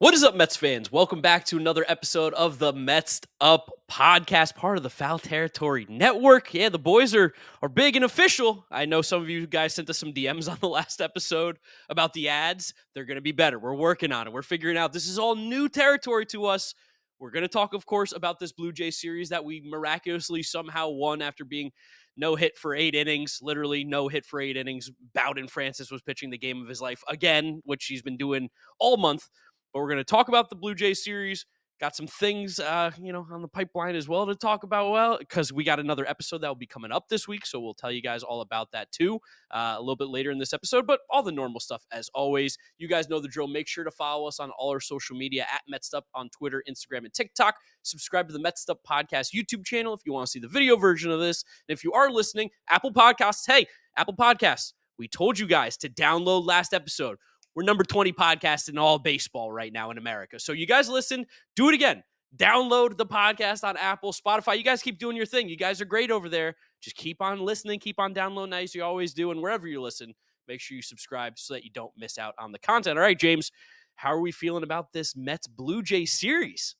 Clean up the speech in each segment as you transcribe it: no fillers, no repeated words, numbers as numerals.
What is up, Mets fans? Welcome back to another episode of the Mets'd podcast, part of the Foul Territory Network. Yeah, the boys are big and official. I know some of you guys sent us some DMs on the last episode about the ads. They're going to be better. We're working on it. We're figuring out this is all new territory to us. We're going to talk, of course, about this Blue Jay series that we miraculously somehow won after being no hit for 8 innings, literally no hit for 8 innings. Bowden Francis was pitching the game of his life again, which he's been doing all month. But we're going to talk about the Blue Jays series. Got some things, on the pipeline as well to talk about. Well, because we got another episode that will be coming up this week, so we'll tell you guys all about that too a little bit later in this episode. But all the normal stuff as always. You guys know the drill. Make sure to follow us on all our social media at Mets'd on Twitter, Instagram, and TikTok. Subscribe to the Mets'd podcast YouTube channel if you want to see the video version of this. And if you are listening, Apple Podcasts. Hey, Apple Podcasts. We told you guys to download last episode. We're number 20 podcast in all baseball right now in America. So you guys listen, do it again. Download the podcast on Apple, Spotify. You guys keep doing your thing. You guys are great over there. Just keep on listening, keep on downloading as you always do. And wherever you listen, make sure you subscribe so that you don't miss out on the content. All right, James, how are we feeling about this Mets Blue Jay series?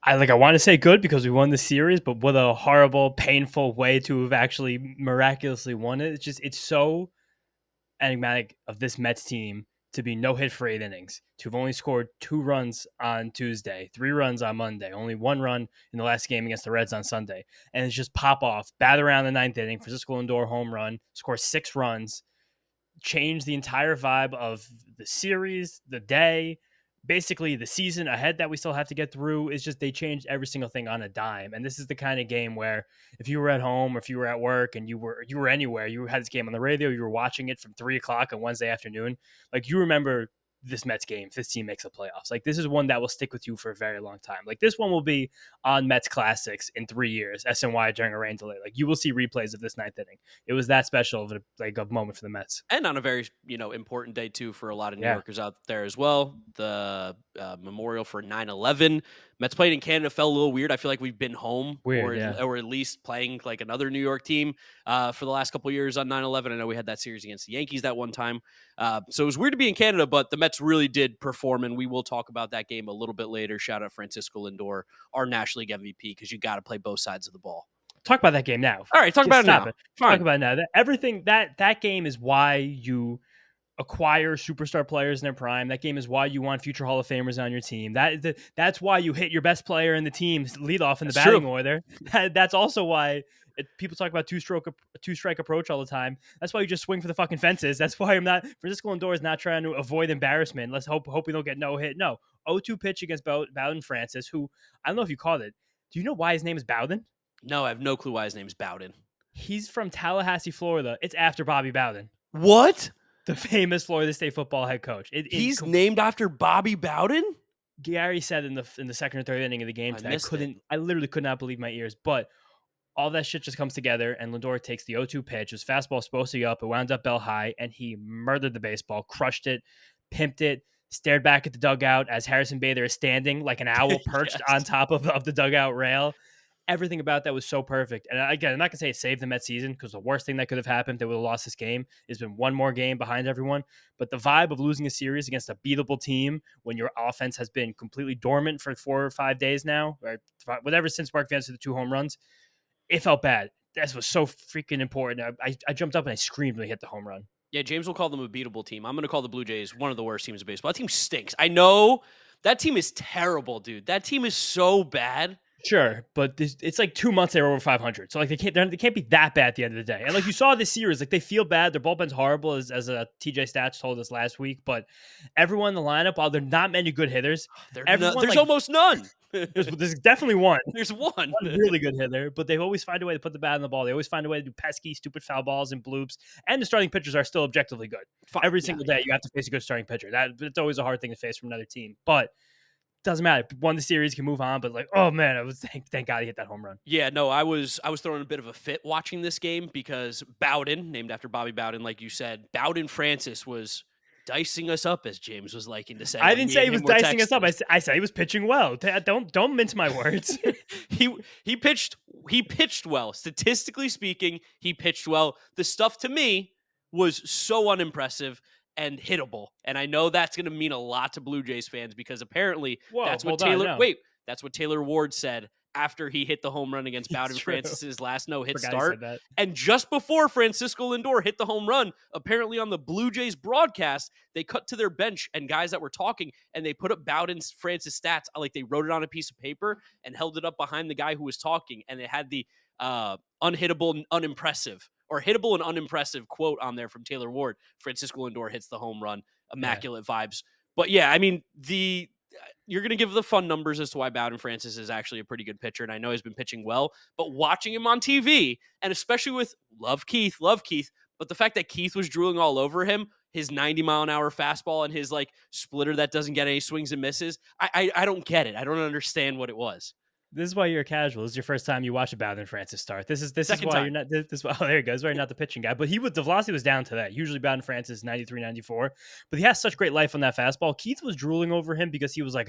I want to say good because we won the series, but what a horrible, painful way to have actually miraculously won it. It's so enigmatic of this Mets team to be no hit for 8 innings, to have only scored 2 runs on Tuesday, 3 runs on Monday, only 1 run in the last game against the Reds on Sunday. And it's just pop off, bat around the 9th inning, Francisco Lindor home run, score 6 runs, change the entire vibe of the series, the day, basically the season ahead that we still have to get through. Is just they changed every single thing on a dime. And this is the kind of game where if you were at home or if you were at work and you were anywhere, you had this game on the radio, you were watching it from 3:00 on Wednesday afternoon, like you remember this Mets game if this team makes the playoffs. Like this is one that will stick with you for a very long time. Like this one will be on Mets Classics in 3 years, SNY during a rain delay. Like you will see replays of this 9th inning. It was that special of a moment for the Mets. And on a very, important day, too, for a lot of New Yeah. Yorkers out there as well. The memorial for 9/11. Mets playing in Canada felt a little weird. I feel like we've been home Weird, yeah. or at least playing like another New York team for the last couple of years on 9/11. I know we had that series against the Yankees that one time. So it was weird to be in Canada, but the Mets really did perform, and we will talk about that game a little bit later. Shout out Francisco Lindor, our National League MVP, because you got to play both sides of the ball. Talk about that game now. All right, talk about it now. Fine. Talk about it now. Everything that game is why you acquire superstar players in their prime. That game is why you want future Hall of Famers on your team. That's why you hit your best player in the team lead off in the batting order. That's also why people talk about two-strike approach all the time. That's why you just swing for the fucking fences. That's why Francisco Lindor is not trying to avoid embarrassment. Let's hope we don't get no hit. No, 0-2 pitch against Bowden Francis, who I don't know if you caught it. Do you know why his name is Bowden? No, I have no clue why his name's Bowden. He's from Tallahassee, Florida. It's after Bobby Bowden. What? The famous Florida State football head coach. He's named after Bobby Bowden? Gary said in the second or third inning of the game that I literally could not believe my ears. But all that shit just comes together, and Lindor takes the 0-2 pitch. His fastball supposed to be up. It wound up bell high, and he murdered the baseball, crushed it, pimped it, stared back at the dugout as Harrison Bader is standing like an owl perched on top of the dugout rail. Everything about that was so perfect. And again, I'm not going to say it saved the Mets season because the worst thing that could have happened, they would have lost this game, has been one more game behind everyone. But the vibe of losing a series against a beatable team when your offense has been completely dormant for 4 or 5 days now, or whatever, since Mark Vance did the 2 home runs, it felt bad. That was so freaking important. I jumped up and I screamed when he hit the home run. Yeah, James will call them a beatable team. I'm going to call the Blue Jays one of the worst teams in baseball. That team stinks. I know that team is terrible, dude. That team is so bad. Sure, but it's like 2 months they were over 500, so like they can't be that bad at the end of the day. And like you saw this series, like they feel bad. Their bullpen's horrible, as TJ Stats told us last week. But everyone in the lineup, while there's not many good hitters, there's almost none. There's definitely one. There's one really good hitter, but they always find a way to put the bat on the ball. They always find a way to do pesky, stupid foul balls and bloops. And the starting pitchers are still objectively good. Every single day, you have to face a good starting pitcher. It's always a hard thing to face from another team, but. Doesn't matter. Won the series, can move on. But like, oh man, I was thank God he hit that home run. Yeah, no, I was throwing a bit of a fit watching this game because Bowden, named after Bobby Bowden, like you said, Bowden Francis was dicing us up, as James was liking to say. I didn't say he was dicing us up. I said he was pitching well. Don't mince my words. He pitched well. Statistically speaking, he pitched well. The stuff to me was so unimpressive. and hittable. And I know that's going to mean a lot to Blue Jays fans because apparently Whoa, that's what hold on, Taylor, no. wait, that's what Taylor Ward said after he hit the home run against It's Bowden true. Francis's last no-hit Forgot he start. said that. And just before Francisco Lindor hit the home run, apparently on the Blue Jays broadcast, they cut to their bench and guys that were talking, and they put up Bowden Francis stats, like they wrote it on a piece of paper and held it up behind the guy who was talking, and it had the unhittable and unimpressive, or hittable and unimpressive quote on there from Taylor Ward. Francisco Lindor hits the home run. Immaculate vibes. But yeah, I mean, you're going to give the fun numbers as to why Bowden Francis is actually a pretty good pitcher, and I know he's been pitching well, but watching him on TV, and especially with love Keith, but the fact that Keith was drooling all over him, his 90-mile-an-hour fastball and his like splitter that doesn't get any swings and misses, I don't get it. I don't understand what it was. This is why you're a casual. This is your first time you watch a Bowden Francis start. This is Second why time. you're not. Oh, there you go. This is why you're not the pitching guy. But the velocity was down to that. Usually Bowden Francis 93, 94. But he has such great life on that fastball. Keith was drooling over him because he was like,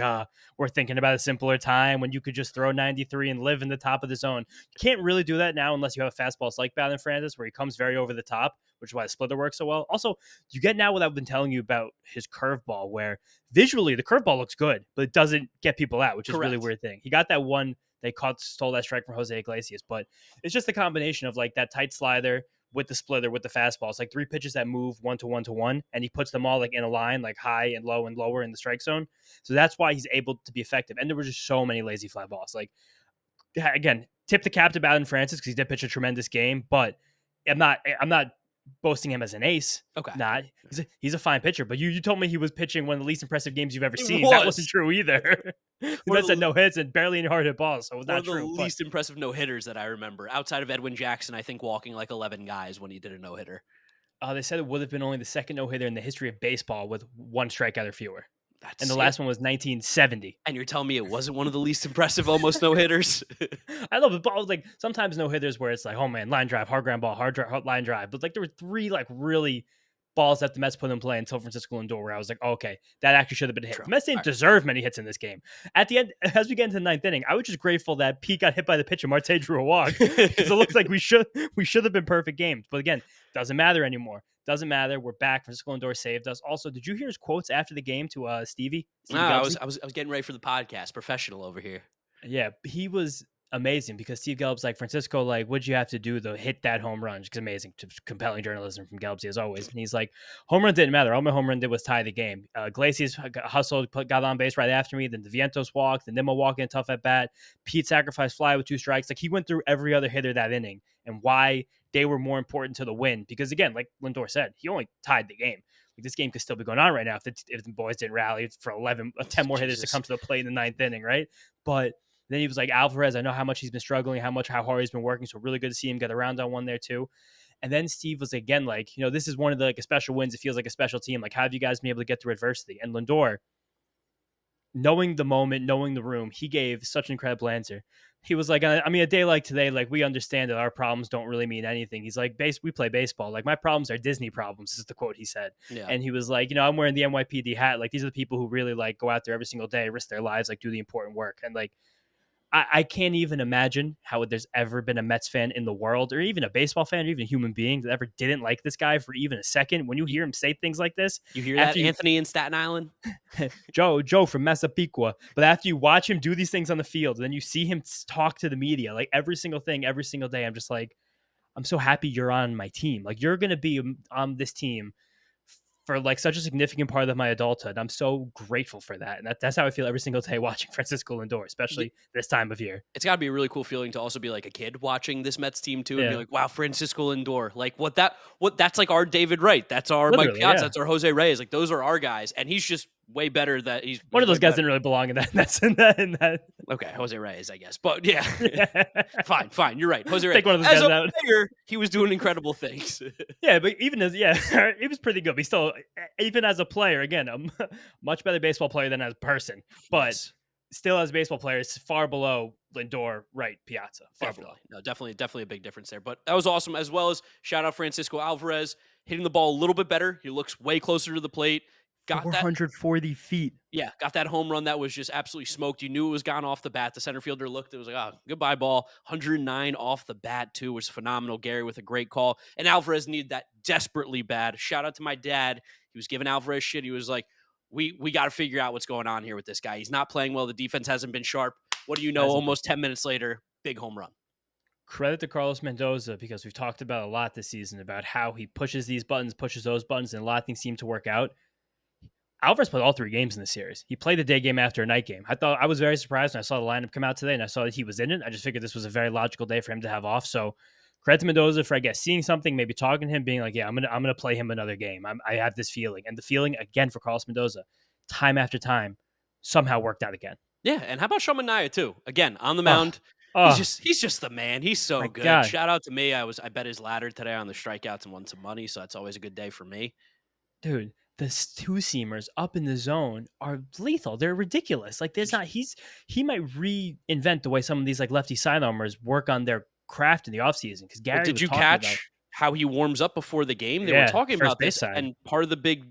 we're thinking about a simpler time when you could just throw 93 and live in the top of the zone. You can't really do that now unless you have a fastball like Bowden Francis where he comes very over the top, which is why the splitter works so well. Also, you get now what I've been telling you about his curveball, where visually the curveball looks good, but it doesn't get people out, which is a really weird thing. He got that one. They stole that strike from Jose Iglesias, but it's just a combination of like that tight slider with the splitter with the fastball. It's like 3 pitches that move 1 to 1 to 1, and he puts them all like in a line, like high and lower in the strike zone. So that's why he's able to be effective. And there were just so many lazy fly balls. Like again, tip the cap to Bowden Francis because he did pitch a tremendous game, but I'm not boasting him as an ace. Okay. Not he's a fine pitcher, but you told me he was pitching one of the least impressive games you've ever It that was. wasn't true either. That said no hits and barely any hard hit balls, so it was One not of the true. least impressive no-hitters that I remember, outside of Edwin Jackson, I think walking like 11 guys when he did a no-hitter. They said it would have been only the second no-hitter in the history of baseball with 1 strikeout or fewer. And the last one was 1970. And you're telling me it wasn't one of the least impressive almost no-hitters? I love it. But like sometimes no-hitters where it's like, oh man, line drive, hard ground ball, hard line drive. But like there were 3 like really balls that the Mets put in play until Francisco Lindor, where I was like, oh, okay, that actually should have been a hit. True. The Mets didn't deserve many hits in this game. At the end, as we get into the 9th inning, I was just grateful that Pete got hit by the pitch and Marte drew a walk because it looks like we should have been perfect games. But again, doesn't matter anymore. Doesn't matter. We're back. Francisco Lindor saved us. Also, did you hear his quotes after the game to Stevie? No, I was getting ready for the podcast. Professional over here. Yeah, he was amazing because Steve Gelb's like, Francisco, like, what'd you have to do to hit that home run? It's amazing, compelling journalism from Gelbs as always. And he's like, home run didn't matter. All my home run did was tie the game. Iglesias hustled, got on base right after me. Then the Vientos walked. The Nimmo walked in tough at bat. Pete sacrificed fly with 2 strikes. Like he went through every other hitter that inning and why they were more important to the win. Because again, like Lindor said, he only tied the game. Like this game could still be going on right now if the boys didn't rally for 10 more hitters to come to the plate in the 9th inning, right? But then he was like, Alvarez, I know how much he's been struggling, how hard he's been working. So really good to see him get around on one there too. And then Steve was again like, this is one of the like a special wins. It feels like a special team. Like, how have you guys been able to get through adversity? And Lindor, knowing the moment, knowing the room, he gave such an incredible answer. He was like, I mean, a day like today, like we understand that our problems don't really mean anything. He's like, we play baseball. Like my problems are Disney problems. This is the quote he said. Yeah. And he was like, I'm wearing the NYPD hat. Like these are the people who really like go out there every single day, risk their lives, like do the important work. And like, I can't even imagine how there's ever been a Mets fan in the world or even a baseball fan or even a human being that ever didn't like this guy for even a second. When you hear him say things like this. You hear that, Anthony in Staten Island? Joe from Massapequa. But after you watch him do these things on the field, then you see him talk to the media, like every single thing, every single day. I'm just like, I'm so happy you're on my team. Like you're going to be on this team for like such a significant part of my adulthood. I'm so grateful for that. And that's how I feel every single day watching Francisco Lindor, especially this time of year. It's gotta be a really cool feeling to also be like a kid watching this Mets team too. And be like, wow, Francisco Lindor, like that's like our David Wright. That's our Mike Piazza. That's our Jose Reyes. Like those are our guys. And he's just way better that he's one of those guys didn't really belong in that. That's in that. Okay. Jose Reyes, I guess, but yeah, fine. You're right. Jose Reyes. Take one of those guys out. Player, he was doing incredible things. Yeah. But even he was pretty good. But still, even as a player, again, a much better baseball player than as a person, but still as a baseball player, it's far below Lindor, Wright, Piazza. Below. No, definitely a big difference there. But that was awesome, as well as shout out Francisco Alvarez hitting the ball a little bit better. He looks way closer to the plate. Got 440 feet. Yeah, got that home run that was just absolutely smoked. You knew it was gone off the bat. The center fielder looked, it was like, oh, goodbye ball. 109 off the bat, too, was phenomenal. Gary with a great call. And Alvarez needed that desperately bad. Shout out to my dad. He was giving Alvarez shit. He was like, we got to figure out what's going on here with this guy. He's not playing well. The defense hasn't been sharp. What do you know? Hasn't been. Almost 10 minutes later, big home run. Credit to Carlos Mendoza, because we've talked about a lot this season about how he pushes these buttons, pushes those buttons, and a lot of things seem to work out. Alvarez played all 3 games in the series. He played the day game after a night game. I was very surprised when I saw the lineup come out today and I saw that he was in it. I just figured this was a very logical day for him to have off. So credit to Mendoza for, I guess, seeing something, maybe talking to him, being like, yeah, I'm gonna play him another game. I have this feeling, and the feeling again for Carlos Mendoza, time after time, somehow worked out again. Yeah, and how about Shamanaya too? Again, on the Oh, mound. oh He's just the man. He's so my good. God, Shout out to me. I bet his ladder today on the strikeouts and won some money, so that's always a good day for me. dude. The 2-seamers up in the zone are lethal. They're ridiculous. Like there's not he might reinvent the way some of these like lefty sidearmers work on their craft in the offseason, because Well, Gary did was you talking about, catch how he warms up before the game? They were yeah, talking first about base this, side. and part of the big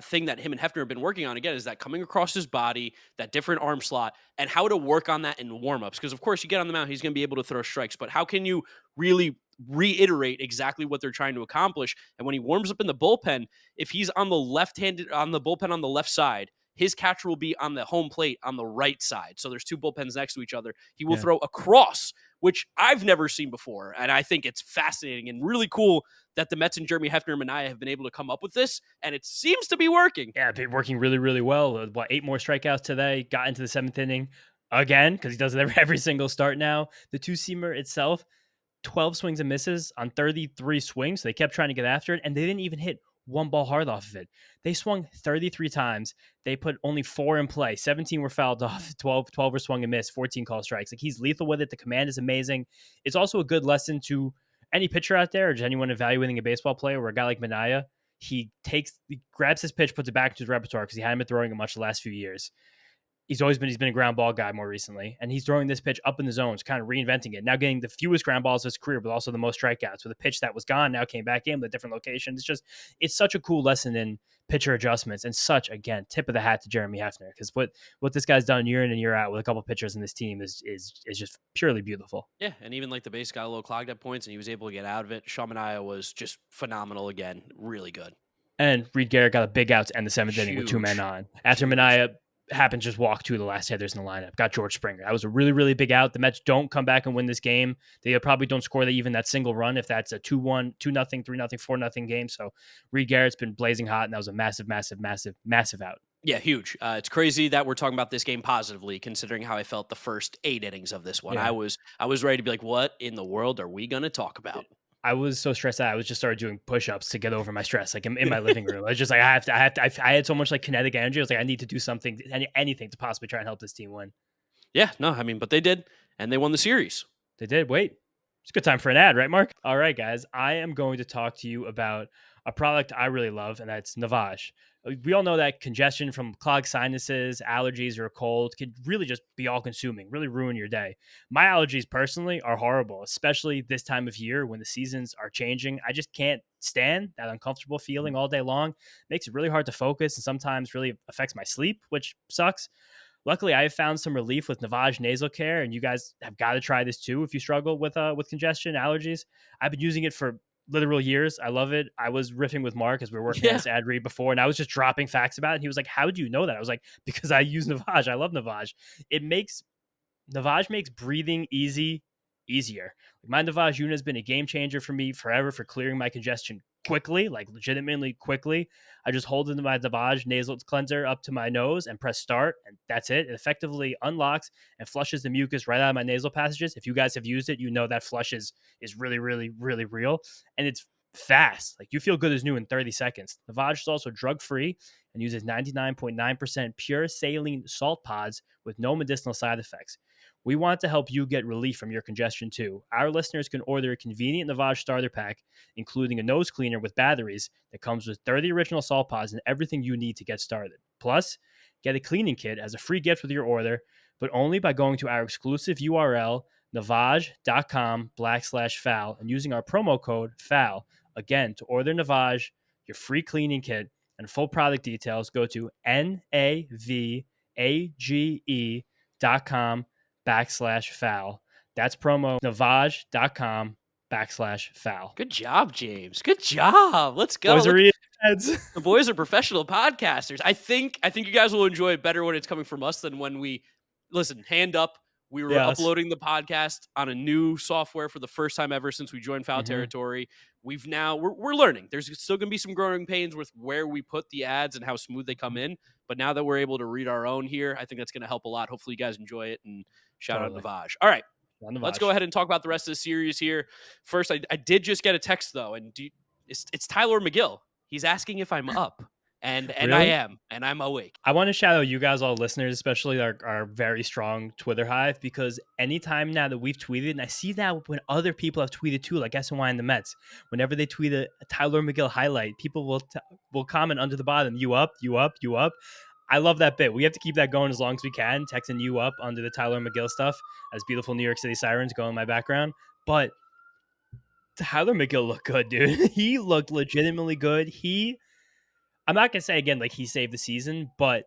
thing that him and Hefner have been working on again is that coming across his body, that different arm slot, and how to work on that in warmups. Because of course, you get on the mound, he's going to be able to throw strikes, but how can you really reiterate exactly what they're trying to accomplish? And when he warms up in the bullpen, if he's on the left-handed on the bullpen on the left side, his catcher will be on the home plate on the right side. So there's 2 bullpens next to each other. He will Yeah. throw across, which I've never seen before. And I think it's fascinating and really cool that the Mets and Jeremy Hefner and Manaea have been able to come up with this, and it seems to be working. Yeah, been working really, really well. 8 more strikeouts today, got into the 7th inning again, because he does it every single start now. The 2-seamer itself, 12 swings and misses on 33 swings. So they kept trying to get after it, and they didn't even hit one ball hard off of it. They swung 33 times. They put only 4 in play. 17 were fouled off. 12 were swung and missed. 14 call strikes. Like, he's lethal with it. The command is amazing. It's also a good lesson to any pitcher out there, or just anyone evaluating a baseball player, where a guy like Manaea, he grabs his pitch, puts it back into his repertoire, because he hadn't been throwing it much the last few years. He's been a ground ball guy more recently, and he's throwing this pitch up in the zones, kind of reinventing it. Now getting the fewest ground balls of his career, but also the most strikeouts, with a pitch that was gone now came back in with a different location. It's such a cool lesson in pitcher adjustments, and such, again, tip of the hat to Jeremy Hefner, because what this guy's done year in and year out with a couple pitchers in this team is just purely beautiful. Yeah, and even like the base got a little clogged at points, and he was able to get out of it. Shamanaya was just phenomenal again, really good. And Reed Garrett got a big out to end the 7th inning with 2 men on. After Manaea happened to just walk 2 of the last hitters in the lineup, got George Springer. That was a really, really big out. The Mets don't come back and win this game. They probably don't score even that single run if that's a 2-1, 2-0, 3-0, 4-0 game. So Reed Garrett's been blazing hot, and that was a massive, massive, massive, massive out. Yeah, huge. It's crazy that we're talking about this game positively, considering how I felt the first 8 innings of this one. Yeah. I was ready to be like, what in the world are we going to talk about? I was so stressed out. I was just started doing push-ups to get over my stress, like in my living room. I was just like, I had so much like kinetic energy. I was like, I need to do something, anything to possibly try and help this team win. Yeah, no, I mean, but they did, and they won the series. They did. Wait, it's a good time for an ad, right, Mark? All right, guys. I am going to talk to you about a product I really love, and that's Navage. We all know that congestion from clogged sinuses, allergies, or a cold could really just be all consuming, really ruin your day. My allergies personally are horrible, especially this time of year when the seasons are changing. I just can't stand that uncomfortable feeling all day long. It makes it really hard to focus, and sometimes really affects my sleep, which sucks. Luckily, I have found some relief with Navage nasal care, and you guys have got to try this too if you struggle with congestion, allergies. I've been using it for literal years. I love it. I was riffing with Mark as we were working on this ad read before, and I was just dropping facts about it. And he was like, "How do you know that?" I was like, "Because I use Navage. I love Navage. Navage makes breathing easier. My Navage unit has been a game changer for me forever for clearing my congestion quickly, like legitimately quickly. I just hold into my Navage nasal cleanser up to my nose and press start, and that's it. It effectively unlocks and flushes the mucus right out of my nasal passages. If you guys have used it, you know that flush is really, really, really real, and it's fast. Like, you feel good as new in 30 seconds. Navage is also drug-free and uses 99.9% pure saline salt pods with no medicinal side effects. We want to help you get relief from your congestion too. Our listeners can order a convenient Navage starter pack, including a nose cleaner with batteries that comes with 30 original salt pods and everything you need to get started. Plus, get a cleaning kit as a free gift with your order, but only by going to our exclusive URL, navage.com/foul, and using our promo code FOUL. Again, to order Navage, your free cleaning kit, and full product details, go to navage.com/foul. That's promo navage.com/foul. Good job, James. Good job. Let's go. Boys are eating ads. The boys are professional podcasters. I think you guys will enjoy it better when it's coming from us than when we listen. Hand up, we were Yes. uploading the podcast on a new software for the first time ever since we joined Foul Hmm. Territory. We're learning. There's still going to be some growing pains with where we put the ads and how smooth they come in. But now that we're able to read our own here, I think that's going to help a lot. Hopefully, you guys enjoy it, and shout out Totally. Navage. All right. On the Let's go Vash. ahead and talk about the rest of the series here. First, I did just get a text though, and it's Tyler McGill. He's asking if I'm up, and I Really? am, and I'm awake. I want to shout out you guys, all listeners, especially our very strong Twitter hive, because anytime now that we've tweeted, and I see that when other people have tweeted too, like SNY and the Mets, whenever they tweet a Tyler McGill highlight, people will comment under the bottom, you up, you up, you up. I love that bit. We have to keep that going as long as we can, texting you up under the Tyler McGill stuff as beautiful New York City sirens go in my background. But Tyler McGill looked good, dude. He looked legitimately good. I'm not gonna say again like he saved the season, but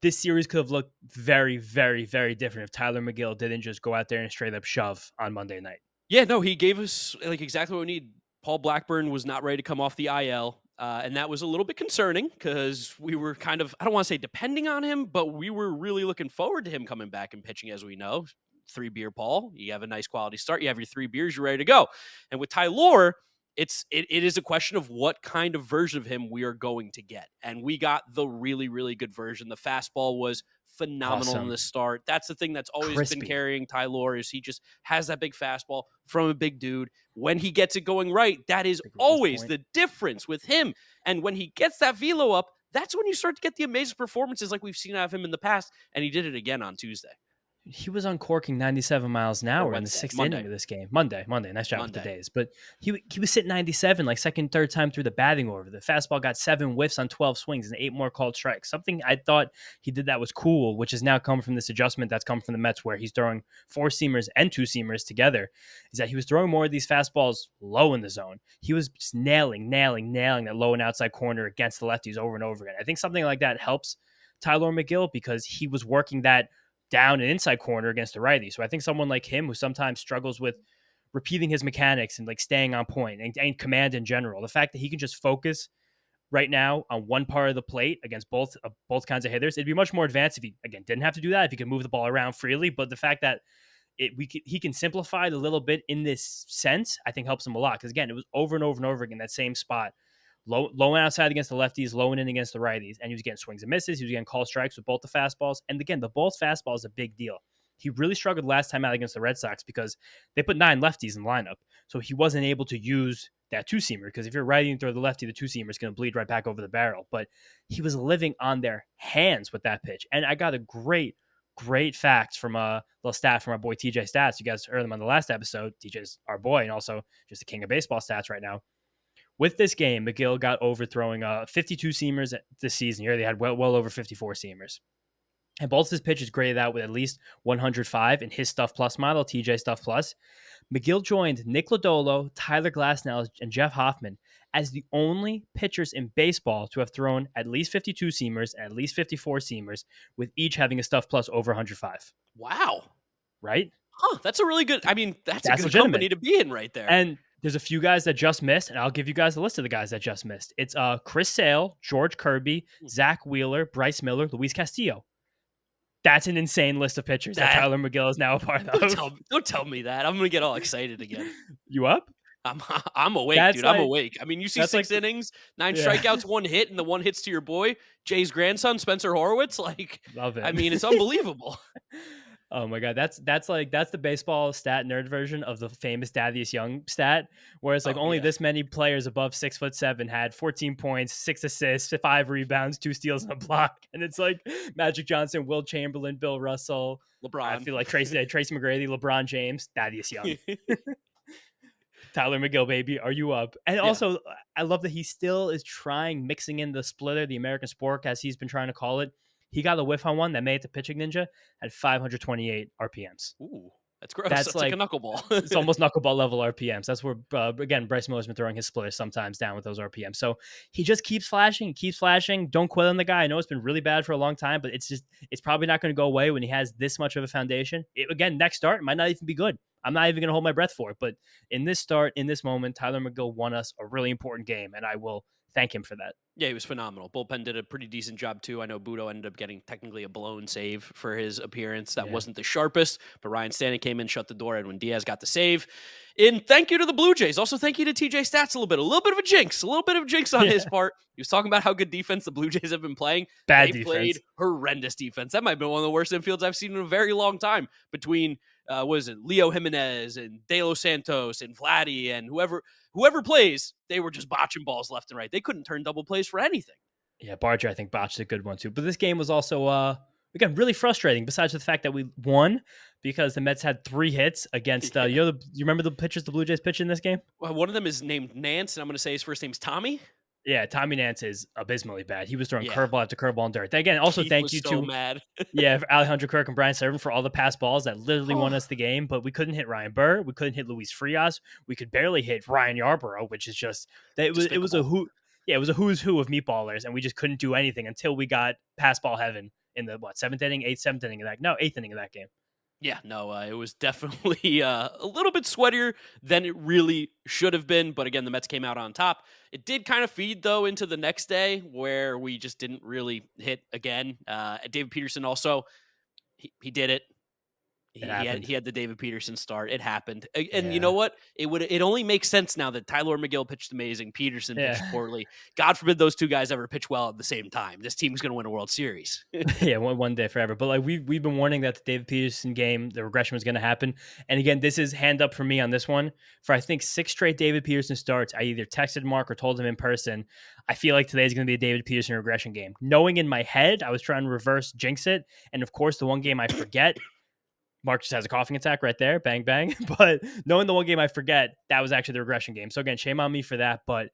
this series could have looked very, very, very different if Tyler McGill didn't just go out there and straight up shove on Monday night. Yeah, no, he gave us like exactly what we need. Paul Blackburn was not ready to come off the IL. And that was a little bit concerning because we were kind of, I don't want to say depending on him, but we were really looking forward to him coming back and pitching, as we know. 3 beer Paul, you have a nice quality start. You have your 3 beers, you're ready to go. And with Tyler, it is a question of what kind of version of him we are going to get. And we got the really, really good version. The fastball was phenomenal in Awesome. the start. That's the thing that's always been Crispy. carrying Tyler is he just has that big fastball from a big dude. When he gets it going right, that is Big release always point. the difference with him. And when he gets that velo up, that's when you start to get the amazing performances like we've seen out of him in the past. And he did it again on Tuesday He was uncorking 97 miles an or hour in the Wednesday, sixth inning Monday, of this game. Monday. Nice job with the Monday. days. But he was sitting 97 like second, third time through the batting order. The fastball got 7 whiffs on 12 swings and 8 more called strikes. Something I thought he did that was cool, which has now come from this adjustment that's come from the Mets where he's throwing 4-seamers and 2-seamers together, is that he was throwing more of these fastballs low in the zone. He was just nailing that low and outside corner against the lefties over and over again. I think something like that helps Tyler McGill because he was working that down and inside corner against the righty. So I think someone like him who sometimes struggles with repeating his mechanics and like staying on point and command in general, the fact that he can just focus right now on one part of the plate against both kinds of hitters, it'd be much more advanced if he again didn't have to do that, if he could move the ball around freely. But the fact that he can simplify it a little bit in this sense, I think helps him a lot. Because again, it was over and over and over again that same spot. Low and outside against the lefties, low and in against the righties. And he was getting swings and misses. He was getting called strikes with both the fastballs. And again, the both fastball is a big deal. He really struggled last time out against the Red Sox because they put 9 lefties in the lineup. So he wasn't able to use that 2-seamer because if you're righty and throw the lefty, the 2-seamer is going to bleed right back over the barrel. But he was living on their hands with that pitch. And I got a great facts from a little stat from our boy TJ Stats. You guys heard them on the last episode. TJ's our boy and also just the king of baseball stats right now. With this game, McGill got overthrowing 52 seamers this season. Here they had well over 54 seamers. And both his pitches graded out with at least 105 in his Stuff Plus model, TJ Stuff Plus. McGill joined Nick Lodolo, Tyler Glasnow, and Jeff Hoffman as the only pitchers in baseball to have thrown at least 52 seamers and at least 54 seamers, with each having a Stuff Plus over 105. Wow. Right? Huh. That's a really good, I mean, that's a good legitimate. company to be in right there. And there's a few guys that just missed, and I'll give you guys a list of the guys that just missed. It's Chris Sale, George Kirby, Zach Wheeler, Bryce Miller, Luis Castillo. That's an insane list of pitchers that Tyler McGill is now a part of. Don't tell me that. I'm going to get all excited again. You up? I'm awake, That's dude. like, I'm awake. I mean, you see 6 innings, 9 strikeouts, 1 hit, and the 1 hit's to your boy, Jay's grandson, Spencer Horwitz. Like, love it. I mean, it's unbelievable. Oh my god, that's the baseball stat nerd version of the famous Thaddeus Young stat, where it's like only this many players above 6'7" had 14 points, 6 assists, 5 rebounds, 2 steals, and a block. And it's like Magic Johnson, Will Chamberlain, Bill Russell, LeBron. I feel like Tracy McGrady, LeBron James, Thaddeus Young. Tyler McGill, baby, are you up? And also, I love that he still is mixing in the splitter, the American Sport, as he's been trying to call it. He got a whiff on one that made it to Pitching Ninja at 528 RPMs. Ooh, that's gross. That's like a knuckleball. It's almost knuckleball level RPMs. That's where, again, Bryce Miller's been throwing his splitters sometimes down with those RPMs. So he just keeps flashing. Don't quit on the guy. I know it's been really bad for a long time, but it's probably not going to go away when he has this much of a foundation. Again, next start might not even be good. I'm not even going to hold my breath for it. But in this start, in this moment, Tyler McGill won us a really important game, and I will thank him for that. Yeah, he was phenomenal. Bullpen did a pretty decent job too. I know Budo ended up getting technically a blown save for his appearance. That Yeah. wasn't the sharpest, but Ryan Stanton came in, shut the door, and when Diaz got the save. And thank you to the Blue Jays. Also, thank you to TJ Stats a little bit of a jinx on his Yeah. part. He was talking about how good defense the Blue Jays have been playing. Bad They defense. played horrendous defense. That might have been one of the worst infields I've seen in a very long time between what is it, Leo Jimenez and De Los Santos and Vladdy and whoever plays, they were just botching balls left and right. They couldn't turn double plays for anything. Yeah, Barger, I think, botched a good one too. But this game was also again really frustrating. Besides the fact that we won because the Mets had 3 hits against Yeah. you remember the pitchers the Blue Jays pitched in this game? Well, one of them is named Nance, and I'm going to say his first name's Tommy. Yeah, Tommy Nance is abysmally bad. He was throwing Yeah. curveball after curveball and dirt. Again, also Keith thank was you so to mad. Alejandro Kirk and Brian Servant for all the pass balls that literally won Oh, us the game. But we couldn't hit Ryan Burr. We couldn't hit Luis Frias. We could barely hit Ryan Yarborough, which is just that it was a despicable. who. Yeah, it was a who's who of meatballers, and we just couldn't do anything until we got pass ball heaven in the seventh inning, seventh inning of that. No, eighth inning of that game. Yeah, no, it was definitely a little bit sweatier than it really should have been. But again, the Mets came out on top. It did kind of feed, though, into the next day where we just didn't really hit again. David Peterson also, he did it. It He happened. had the David Peterson start. It happened, and you know Yeah, what? It only makes sense now that Tyler McGill pitched amazing, Peterson pitched yeah. poorly. God forbid those two guys ever pitch well at the same time. This team's going to win a World Series. Yeah, one day forever. But like we've been warning that the David Peterson game, the regression was going to happen. And again, this is hand up for me on this one. For I think 6 straight David Peterson starts, I either texted Mark or told him in person. I feel like today's going to be a David Peterson regression game. Knowing in my head, I was trying to reverse jinx it, and of course, the one game I forget. Mark just has a coughing attack right there, bang bang. But knowing the one game I forget, that was actually the regression game. So again, shame on me for that. But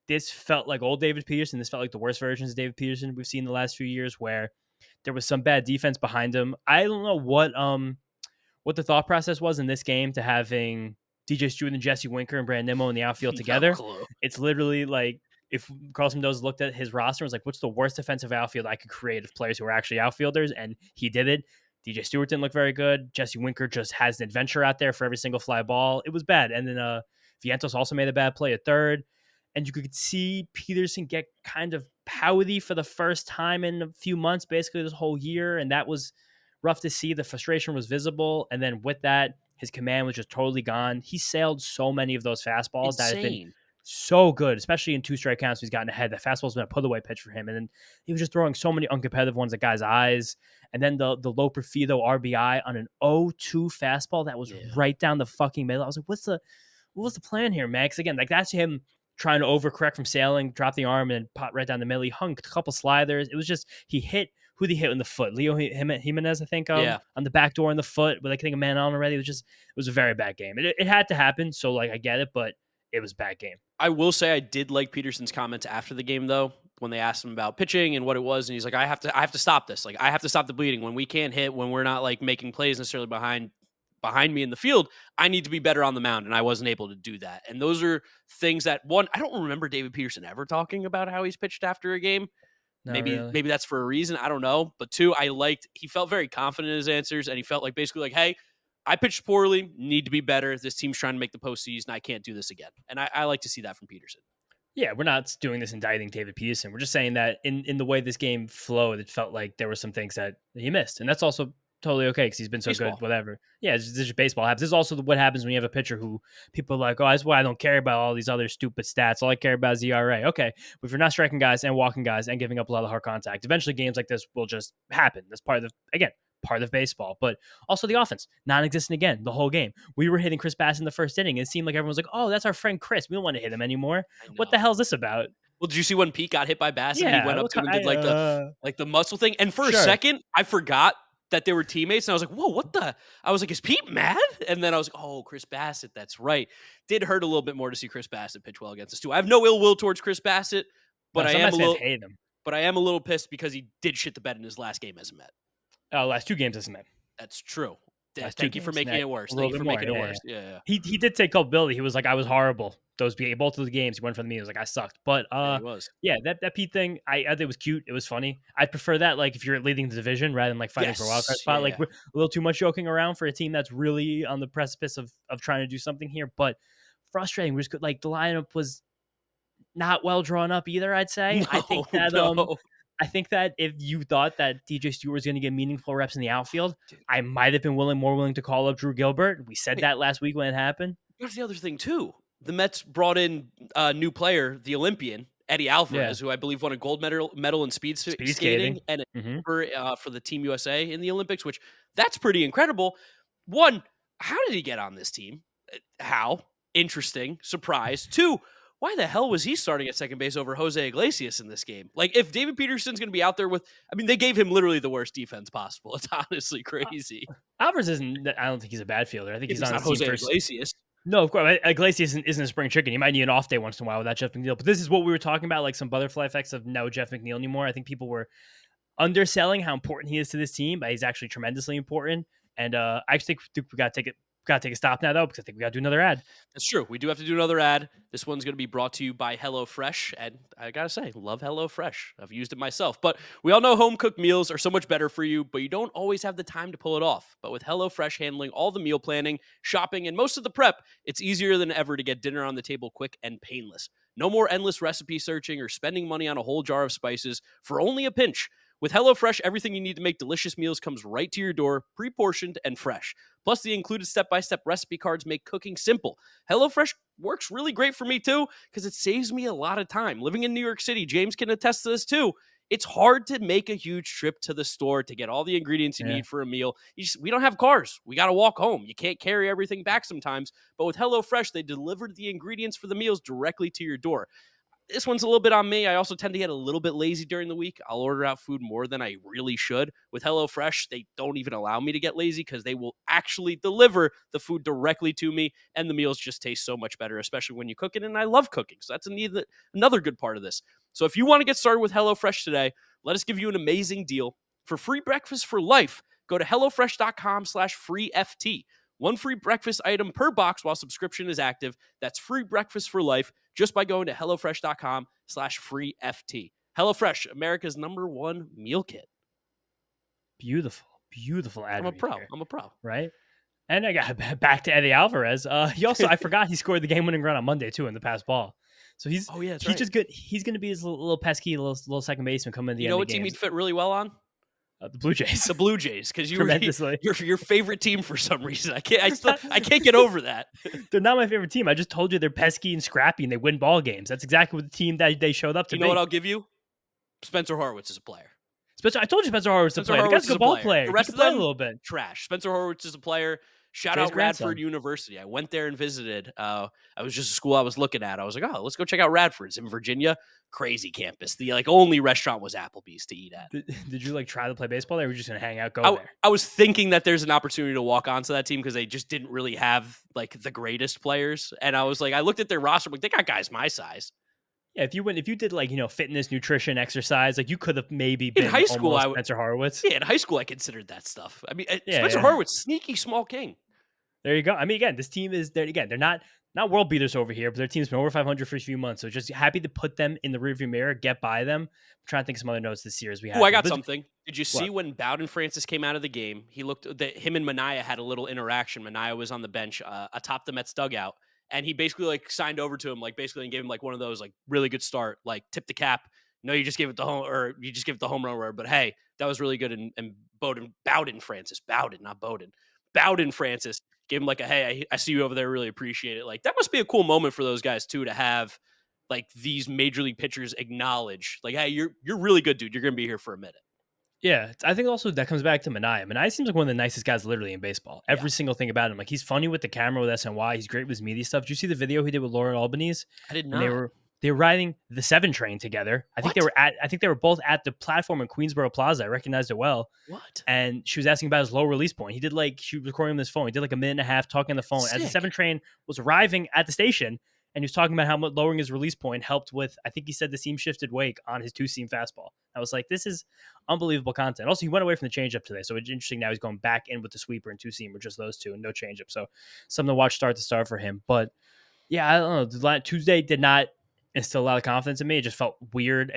this felt like old David Peterson. This felt like the worst versions of David Peterson we've seen in the last few years, where there was some bad defense behind him. I don't know what the thought process was in this game to having DJ Stewart and Jesse Winker and Brandon Nimmo in the outfield No together. clue. It's literally like if Carlson Mendoza looked at his roster and was like, what's the worst defensive outfield I could create of players who are actually outfielders? And he did it. DJ Stewart didn't look very good. Jesse Winker just has an adventure out there for every single fly ball. It was bad. And then Vientos also made a bad play at third. And you could see Peterson get kind of pouty for the first time in a few months, basically this whole year. And that was rough to see. The frustration was visible. And then with that, his command was just totally gone. He sailed so many of those fastballs that have been Insane. so good, especially in 2 strike counts. He's gotten ahead. That fastball's been a put away pitch for him. And then he was just throwing so many uncompetitive ones at guys' eyes. And then the low Perfido RBI on an 0-2 fastball that was Yeah. right down the fucking middle. I was like, what was the plan here, Max? Again, like that's him trying to overcorrect from sailing, drop the arm, and pot right down the middle. He hung a couple sliders. It was just he hit who did he hit in the foot? Leo Jimenez, I think, Yeah. on the back door in the foot with I think a man on already. It was a very bad game. It had to happen, so like I get it, but it was a bad game. I will say I did like Peterson's comments after the game though, when they asked him about pitching and what it was, and he's like, I have to stop this. Like I have to stop the bleeding. When we can't hit, when we're not like making plays necessarily behind me in the field, I need to be better on the mound. And I wasn't able to do that. And those are things that one, I don't remember David Peterson ever talking about how he's pitched after a game. Not Maybe really. maybe that's for a reason. I don't know. But two, he felt very confident in his answers, and he felt like basically like, hey, I pitched poorly, need to be better. This team's trying to make the postseason. I can't do this again. And I like to see that from Peterson. Yeah, we're not doing this indicting David Peterson. We're just saying that in the way this game flowed, it felt like there were some things that he missed, and that's also totally okay because he's been so good. Baseball. Whatever. Yeah, it's just baseball happens. This is also what happens when you have a pitcher who people are like, oh, that's why I don't care about all these other stupid stats. All I care about is ERA. Okay, but if you're not striking guys and walking guys and giving up a lot of hard contact, eventually games like this will just happen. That's part of baseball, but also the offense non-existent again the whole game. We were hitting Chris Bass in the first inning. It seemed like everyone was like, "Oh, that's our friend Chris. We don't want to hit him anymore." I What the know. hell is this about? Well, did you see when Pete got hit by Bassett and he Yeah, went up to him and did like the muscle thing? And for a sure. second, I forgot that they were teammates, and I was like, "Whoa, what the?" I was like, "Is Pete mad?" And then I was like, "Oh, Chris Bassett, that's right." Did hurt a little bit more to see Chris Bassett pitch well against us too. I have no ill will towards Chris Bassett, but No, I some am a Mets fans little, hate him. pissed because he did shit the bed in his last game as a Met. Last 2 games as a Met. That's true. Last two Thank you for games. making it worse. A Thank little you bit for more. making it Yeah. worse. Yeah. He did take culpability. He was like, I was horrible. Both of the games, he went for the me. He was like, I sucked. But Yeah, he was. yeah, that Pete thing, I think it was cute. It was funny. I prefer that like if you're leading the division rather than like fighting for a wild card Yes. spot. Like Yeah. we're a little too much joking around for a team that's really on the precipice of trying to do something here. But frustrating. We just could like the lineup was not well drawn up either, I'd say. No, no. I think that if you thought that DJ Stewart was going to get meaningful reps in the outfield, Dude. I might have been more willing to call up Drew Gilbert. We said Wait, that last week when it happened. here's the other thing too. The Mets brought in a new player, the Olympian Eddie Yeah. Alvarez, who I believe won a gold medal in Speed skating skating. and a Hmm. silver, for the Team USA in the Olympics, which that's pretty incredible. One, how did he get on this team? How? Interesting. Surprise. Two, why the hell was he starting at second base over Jose Iglesias in this game? Like, if David Peterson's going to be out there with, I mean, they gave him literally the worst defense possible. It's honestly crazy. Alvarez isn't, I don't think he's a bad fielder. I think If he's he's on not his team Jose first. Iglesias. No, of course. Iglesias isn't a spring chicken. He might need an off day once in a while with that Jeff McNeil. But this is what we were talking about, like some butterfly effects of no Jeff McNeil anymore. I think people were underselling how important he is to this team, but he's actually tremendously important. And I actually think we got to take a stop now, though, because I think we got to do another ad. That's true. We do have to do another ad. This one's going to be brought to you by HelloFresh. And I got to say, love HelloFresh. I've used it myself. But we all know home cooked meals are so much better for you, but you don't always have the time to pull it off. But with HelloFresh handling all the meal planning, shopping, and most of the prep, it's easier than ever to get dinner on the table quick and painless. No more endless recipe searching or spending money on a whole jar of spices for only a pinch. With HelloFresh, everything you need to make delicious meals comes right to your door, pre-portioned and fresh. Plus, the included step-by-step recipe cards make cooking simple. HelloFresh works really great for me, too, because it saves me a lot of time. Living in New York City, James can attest to this, too. It's hard to make a huge trip to the store to get all the ingredients you Yeah. need for a meal. We don't have cars. We got to walk home. You can't carry everything back sometimes. But with HelloFresh, they delivered the ingredients for the meals directly to your door. This one's a little bit on me. I also tend to get a little bit lazy during the week. I'll order out food more than I really should. With HelloFresh, they don't even allow me to get lazy because they will actually deliver the food directly to me, and the meals just taste so much better, especially when you cook it, and I love cooking, so that's another good part of this. So if you want to get started with HelloFresh today, let us give you an amazing deal. For free breakfast for life, go to HelloFresh.com/freeFT. One free breakfast item per box while subscription is active. That's free breakfast for life just by going to HelloFresh.com/freeFT. HelloFresh, America's #1 meal kit. Beautiful ad I'm a read pro. here, I'm a pro. right? And I got back to Eddie Alvarez. I forgot he scored the game-winning run on Monday too in the pass ball. So Oh, yeah, that's he's right. just good. He's going to be his little pesky little second baseman coming in the You end know of what the team games. he'd fit really well on? The Blue Jays. The Blue Jays, because Tremendously. you're your favorite team for some reason. I can't get over that. They're not my favorite team. I just told you they're pesky and scrappy and they win ball games. That's exactly what the team that they showed up to You be. know what I'll give you? Spencer Horwitz is a player. I told you Spencer Horwitz to play. The guy's a good ball player. The He rest can of play a them, little bit. trash. Spencer Horwitz is a player. Shout Jay's out grandson. Radford University. I went there and visited. I was just a school I was looking at. I was like, oh, let's go check out Radford. It's in Virginia. Crazy campus. The only restaurant was Applebee's to eat at. Did you try to play baseball there? Or were you just gonna hang out, go there? I was thinking that there's an opportunity to walk onto that team because they just didn't really have the greatest players. And I was like, I looked at their roster, like they got guys my size. Yeah, if you did fitness, nutrition, exercise, you could have maybe been In high school, almost Spencer Horwitz. Yeah, in high school, I considered that stuff. I mean, Yeah, Spencer Horwitz, sneaky small king. There you go. I mean, again, this team is there. Again, they're not world beaters over here, but their team's been over 500 for a few months. So just happy to put them in the rearview mirror, get by them. I'm trying to think of some other notes this year as we have. Oh, I got something. Did you see What? when Bowden Francis came out of the game? He looked that him and Mania had a little interaction. Mania was on the bench atop the Mets dugout, and he basically signed over to him, basically and gave him one of those really good start, tip the cap. No, you just gave it the home, or you just give it the home run run. But hey, that was really good. And Bowden Francis, not Bowden. Bowden Francis gave him a hey, I see you over there, really appreciate it. That must be a cool moment for those guys too, to have these major league pitchers acknowledge hey, you're really good, dude. You're gonna be here for a minute. Yeah, I think also that comes back to Mania. Mania seems like one of the nicest guys literally in baseball. Every single thing about him. He's funny with the camera with SNY. He's great with his media stuff. Did you see the video he did with Laura Albanese? I did And not. they were riding the 7 train together. I think they were both at the platform in Queensboro Plaza. I recognized it well. What? And she was asking about his low release point. He did she was recording on his phone. He did a minute and a half talking on the phone as the Sick. 7 train was arriving at the station. and he was talking about how much lowering his release point helped with, I think he said, the seam shifted wake on his 2-seam fastball. I was like, this is unbelievable content. Also, he went away from the changeup today, so it's interesting now he's going back in with the sweeper and 2-seam, or just those two and no changeup. So something to watch start to start for him. But yeah, I don't know. Tuesday did not instill a lot of confidence in me. It just felt weird.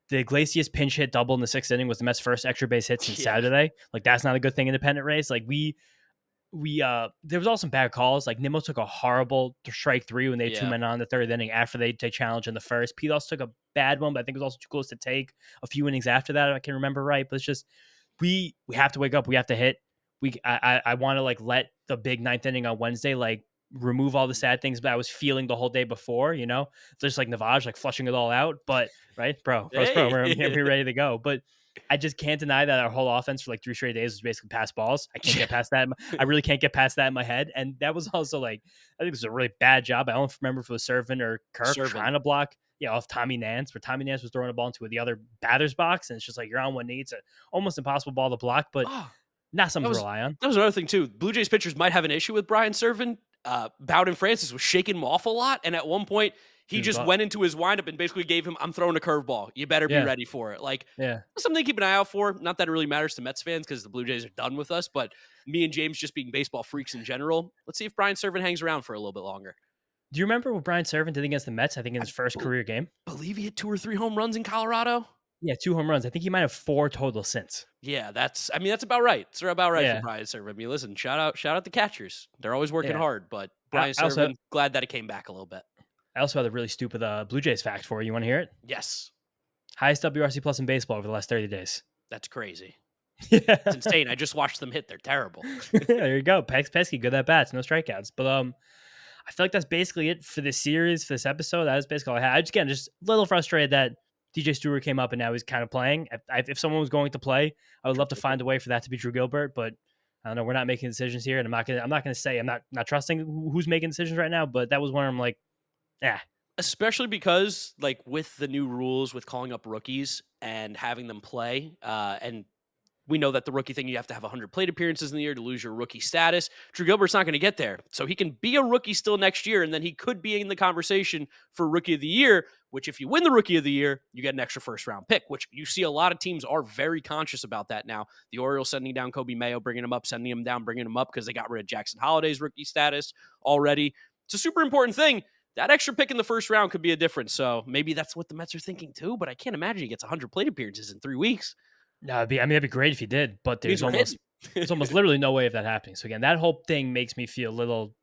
The Iglesias pinch hit double in the 6th inning was the Mets' first extra base hit since Yeah. Saturday. Like, that's not a good thing in the pennant race. Like, there was also some bad calls. Like, Nimmo took a horrible strike 3 when they had 2 men on in the 3rd inning after they challenged in the 1st. Pete also took a bad one, but I think it was also too close to take a few innings after that, if I can remember right. But it's just, we have to wake up. We have to hit. I want to like let the big 9th inning on Wednesday like remove all the sad things that I was feeling the whole day before, just like Navage, like flushing it all out. But right, bro's pro, Hey. we're ready to go. But I just can't deny that our whole offense for like 3 straight days was basically pass balls. I can't get past that. I really can't get past that in my head. And that was also like, I think it was a really bad job. I don't remember if it was Servin or Kirk trying to block, off Tommy Nance, where Tommy Nance was throwing a ball into the other batter's box. And it's just like, you're on one knee. It's an almost impossible ball to block, but not something to rely on. That was another thing too. Blue Jays pitchers might have an issue with Brian Servin. Bowden Francis was shaking him off a lot, and at one point he just went into his windup and basically gave him, "I'm throwing a curveball. You better be ready for it." Like, something to keep an eye out for. Not that it really matters to Mets fans because the Blue Jays are done with us, but me and James just being baseball freaks in general. Let's see if Brian Servin hangs around for a little bit longer. Do you remember what Brian Servin did against the Mets? I think in his first career game. I believe he hit 2 or 3 home runs in Colorado. Yeah, 2 home runs. I think he might have 4 total since. Yeah, that's about right. It's about right for Brian Servin. I mean, listen, shout out the catchers. They're always working hard, but Brian Servin, glad that it came back a little bit. I also had a really stupid Blue Jays fact for you. You want to hear it? Yes. Highest WRC plus in baseball over the last 30 days. That's crazy. It's insane. I just watched them hit. They're terrible. There you go. Pesky, good at bats, no strikeouts. But I feel like that's basically it for this series, for this episode. That was basically all I had. Just a little frustrated that DJ Stewart came up and now he's kind of playing. If someone was going to play, I would love to find a way for that to be Drew Gilbert, but I don't know. We're not making decisions here, and I'm not gonna say I'm not trusting who's making decisions right now. But that was one I'm like, especially because like with the new rules with calling up rookies and having them play, and we know that the rookie thing, you have to have 100 plate appearances in the year to lose your rookie status. Drew Gilbert's not going to get there. So he can be a rookie still next year, and then he could be in the conversation for Rookie of the Year, which if you win the Rookie of the Year, you get an extra first-round pick, which you see a lot of teams are very conscious about that now. The Orioles sending down Kobe Mayo, bringing him up, sending him down, bringing him up because they got rid of Jackson Holliday's rookie status already. It's a super important thing. That extra pick in the first round could be a difference. So maybe that's what the Mets are thinking too, but I can't imagine he gets 100 plate appearances in 3 weeks. No, that'd be great if he did, but there's almost literally no way of that happening. So again, that whole thing makes me feel a little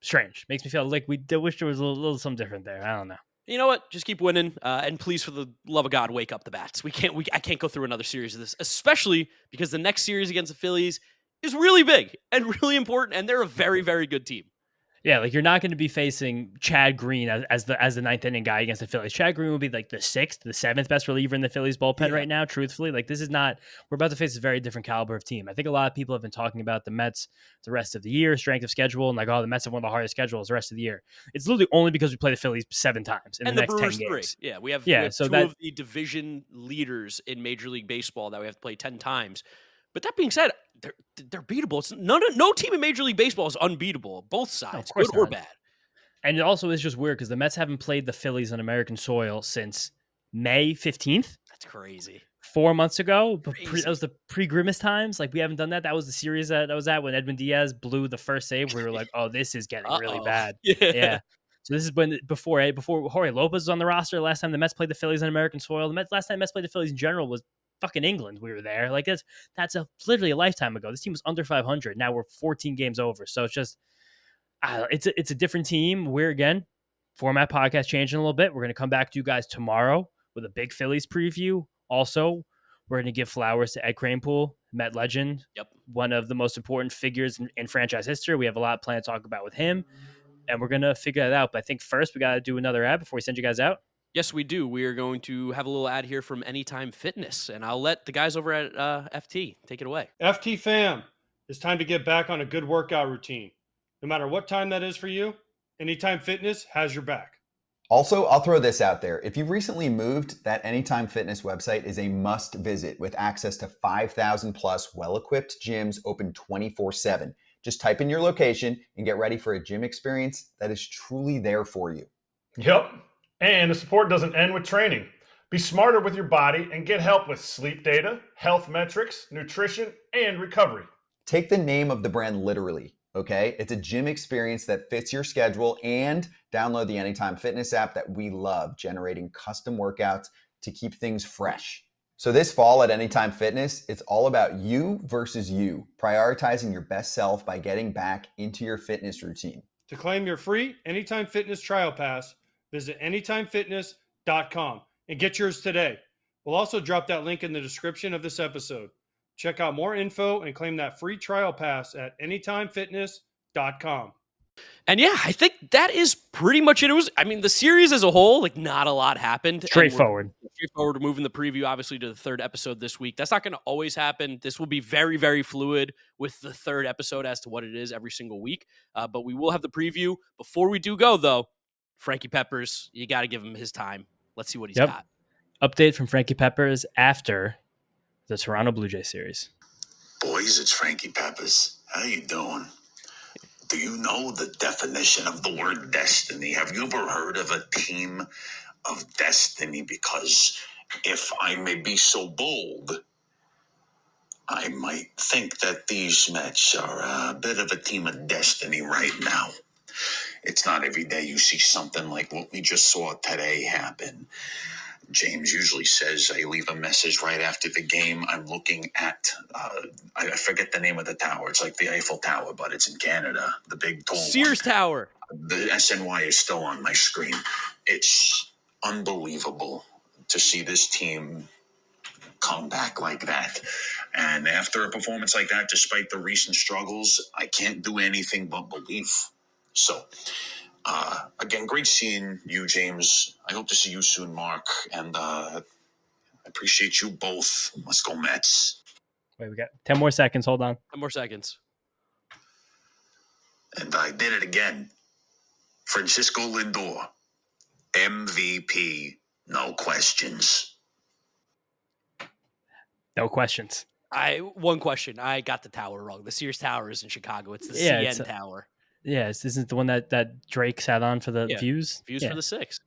strange. Makes me feel like we wish there was a little something different there. I don't know. You know what? Just keep winning, and please, for the love of God, wake up the bats. I can't go through another series of this, especially because the next series against the Phillies is really big and really important, and they're a very, very good team. Yeah, like you're not going to be facing Chad Green as the 9th inning guy against the Phillies. Chad Green will be like the 6th, the 7th best reliever in the Phillies bullpen right now, truthfully. Like this is not, we're about to face a very different caliber of team. I think a lot of people have been talking about the Mets the rest of the year, strength of schedule, and like, the Mets have one of the hardest schedules the rest of the year. It's literally only because we play the Phillies 7 times in the next Brewers 10 games. 3. Yeah, we have 2 of the division leaders in Major League Baseball that we have to play 10 times. But that being said, they're beatable. It's no team in Major League Baseball is unbeatable, both sides, good or bad. And it also is just weird because the Mets haven't played the Phillies on American soil since May 15th. That's crazy. 4 months ago. That was the pre-Grimace times. Like, we haven't done that. That was the series that I was at when Edwin Diaz blew the first save. We were like, oh, this is getting really bad. Yeah. So this is before Jorge Lopez was on the roster. Last time the Mets played the Phillies on American soil. Last time the Mets played the Phillies in general was fucking England. We were there. Like, that's literally a lifetime ago. This team was under 500. Now we're 14 games over. So it's just, it's a different team. We're, again, format podcast changing a little bit. We're going to come back to you guys tomorrow with a big Phillies preview. Also, we're going to give flowers to Ed Kranepool, Met legend. Yep. One of the most important figures in franchise history. We have a lot planned to talk about with him, and we're going to figure that out. But I think first we got to do another ad before we send you guys out. Yes, we do. We are going to have a little ad here from Anytime Fitness, and I'll let the guys over at FT take it away. FT fam, it's time to get back on a good workout routine. No matter what time that is for you, Anytime Fitness has your back. Also, I'll throw this out there. If you've recently moved, that Anytime Fitness website is a must visit with access to 5,000 plus well-equipped gyms open 24/7. Just type in your location and get ready for a gym experience that is truly there for you. Yep. And the support doesn't end with training. Be smarter with your body and get help with sleep data, health metrics, nutrition, and recovery. Take the name of the brand literally, okay? It's a gym experience that fits your schedule, and download the Anytime Fitness app that we love, generating custom workouts to keep things fresh. So this fall at Anytime Fitness, it's all about you versus you, prioritizing your best self by getting back into your fitness routine. To claim your free Anytime Fitness trial pass, visit anytimefitness.com and get yours today. We'll also drop that link in the description of this episode. Check out more info and claim that free trial pass at anytimefitness.com. And yeah, I think that is pretty much it. It was, I mean, the series as a whole, like not a lot happened. Straightforward. We're moving the preview, obviously, to the third episode this week. That's not going to always happen. This will be very, very fluid with the third episode as to what it is every single week. But we will have the preview. Before we do go, though, Frankie Peppers, you got to give him his time. Let's see what he's got. Update from Frankie Peppers after the Toronto Blue Jays series. Boys, it's Frankie Peppers. How you doing? Do you know the definition of the word destiny? Have you ever heard of a team of destiny? Because if I may be so bold, I might think that these Mets are a bit of a team of destiny right now. It's not every day you see something like what we just saw today happen. James usually says I leave a message right after the game. I'm looking at, I forget the name of the tower. It's like the Eiffel Tower, but it's in Canada. The big tall Sears one. Tower. The SNY is still on my screen. It's unbelievable to see this team come back like that. And after a performance like that, despite the recent struggles, I can't do anything but believe. So, again, great seeing you, James. I hope to see you soon, Mark. And I appreciate you both. Let's go, Mets. Wait, we got 10 more seconds. Hold on. 10 more seconds. And I did it again. Francisco Lindor, MVP, no questions. No questions. One question. I got the tower wrong. The Sears Tower is in Chicago. It's the Yeah, CN Tower. Yeah, isn't the one that Drake sat on for the views? Views for the six.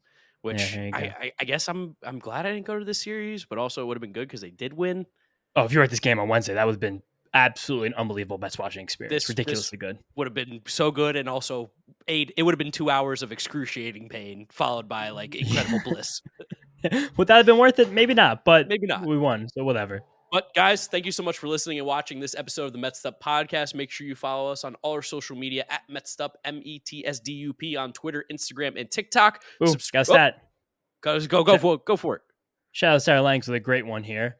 Which I guess I'm glad I didn't go to this series, but also it would have been good because they did win. Oh, if you were at this game on Wednesday, that would have been absolutely an unbelievable Mets watching experience. Ridiculously good. Would have been so good, and also it would have been 2 hours of excruciating pain followed by like incredible bliss. Would that have been worth it? Maybe not, but maybe not. We won, so whatever. But guys, thank you so much for listening and watching this episode of the Mets'd podcast. Make sure you follow us on all our social media at Mets'd, METSDUP on Twitter, Instagram, and TikTok. Ooh, got that. Go for it. Shout out Sarah Langs with a great one here.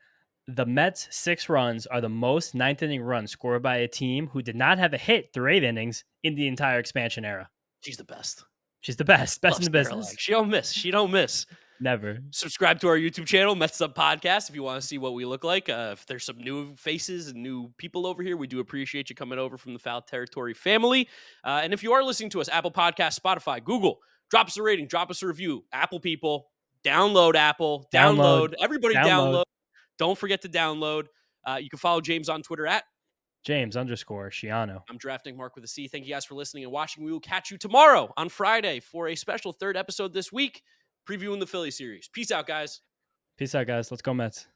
The Mets' 6 runs are the most ninth inning runs scored by a team who did not have a hit through 8 innings in the entire expansion era. She's the best. She's the best. Best in the Sarah business. Langs. She don't miss. Never. Subscribe to our YouTube channel, Mets'd Podcast, if you want to see what we look like. If there's some new faces and new people over here, we do appreciate you coming over from the Foul Territory family. And if you are listening to us, Apple Podcasts, Spotify, Google, drop us a rating, drop us a review. Apple people, download Apple, download. Everybody download. Don't forget to download. You can follow James on Twitter at James_Shiano. I'm Drafting Mark with a C. Thank you guys for listening and watching. We will catch you tomorrow on Friday for a special third episode this week, previewing the Phillies series. Peace out, guys. Let's go, Mets.